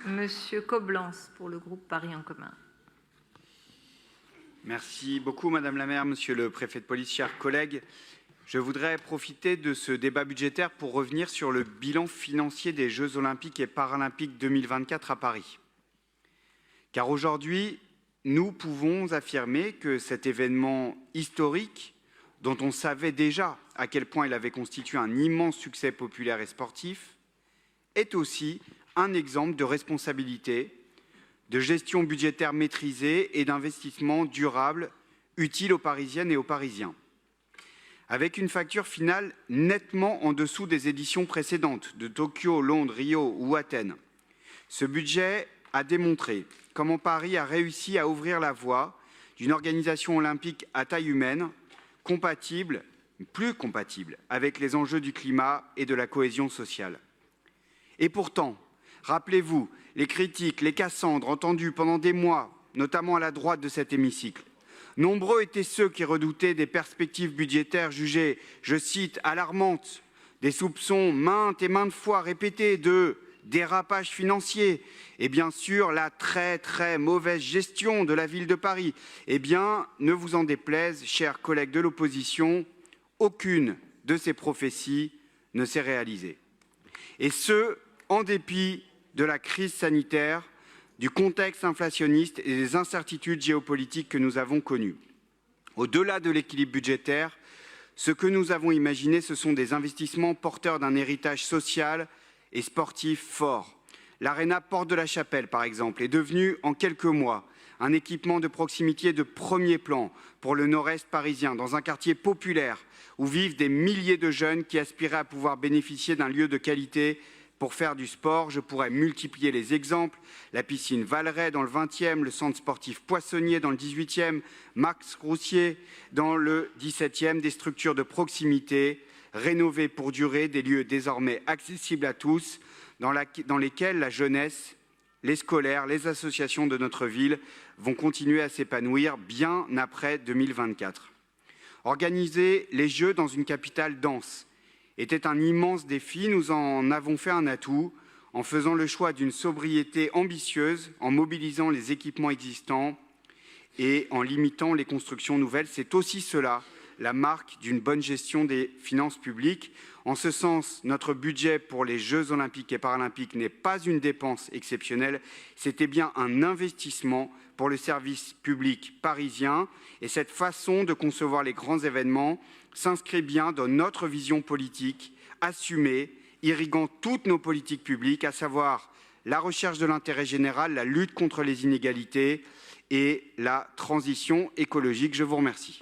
Monsieur Coblence pour le groupe Paris en commun. Merci beaucoup Madame la maire, Monsieur le préfet de police, chers collègues. Je voudrais profiter de ce débat budgétaire pour revenir sur le bilan financier des Jeux olympiques et paralympiques 2024 à Paris. Car aujourd'hui, nous pouvons affirmer que cet événement historique, dont on savait déjà à quel point il avait constitué un immense succès populaire et sportif, est aussi un exemple de responsabilité, de gestion budgétaire maîtrisée et d'investissement durable utile aux Parisiennes et aux Parisiens. Avec une facture finale nettement en dessous des éditions précédentes de Tokyo, Londres, Rio ou Athènes, ce budget a démontré comment Paris a réussi à ouvrir la voie d'une organisation olympique à taille humaine, compatible, plus compatible avec les enjeux du climat et de la cohésion sociale. Et pourtant, rappelez-vous, les critiques, les Cassandres entendus pendant des mois, notamment à la droite de cet hémicycle. Nombreux étaient ceux qui redoutaient des perspectives budgétaires jugées, je cite, alarmantes, des soupçons maintes et maintes fois répétés de dérapage financier et bien sûr la très mauvaise gestion de la ville de Paris. Eh bien, ne vous en déplaise, chers collègues de l'opposition, aucune de ces prophéties ne s'est réalisée. Et ce, en dépit de la crise sanitaire, du contexte inflationniste et des incertitudes géopolitiques que nous avons connues. Au-delà de l'équilibre budgétaire, ce que nous avons imaginé, ce sont des investissements porteurs d'un héritage social et sportif fort. L'Arena Porte de la Chapelle, par exemple, est devenue en quelques mois un équipement de proximité de premier plan pour le nord-est parisien, dans un quartier populaire où vivent des milliers de jeunes qui aspiraient à pouvoir bénéficier d'un lieu de qualité pour faire du sport. Je pourrais multiplier les exemples. La piscine Valeret dans le 20e, le centre sportif Poissonnier dans le 18e, Max Roussier dans le 17e, des structures de proximité rénovées pour durer, des lieux désormais accessibles à tous, dans lesquels la jeunesse, les scolaires, les associations de notre ville vont continuer à s'épanouir bien après 2024. Organiser les Jeux dans une capitale dense était un immense défi. Nous en avons fait un atout en faisant le choix d'une sobriété ambitieuse, en mobilisant les équipements existants et en limitant les constructions nouvelles. C'est aussi cela la marque d'une bonne gestion des finances publiques. En ce sens, notre budget pour les Jeux olympiques et paralympiques n'est pas une dépense exceptionnelle, c'était bien un investissement pour le service public parisien. Et cette façon de concevoir les grands événements s'inscrit bien dans notre vision politique assumée, irriguant toutes nos politiques publiques, à savoir la recherche de l'intérêt général, la lutte contre les inégalités et la transition écologique. Je vous remercie.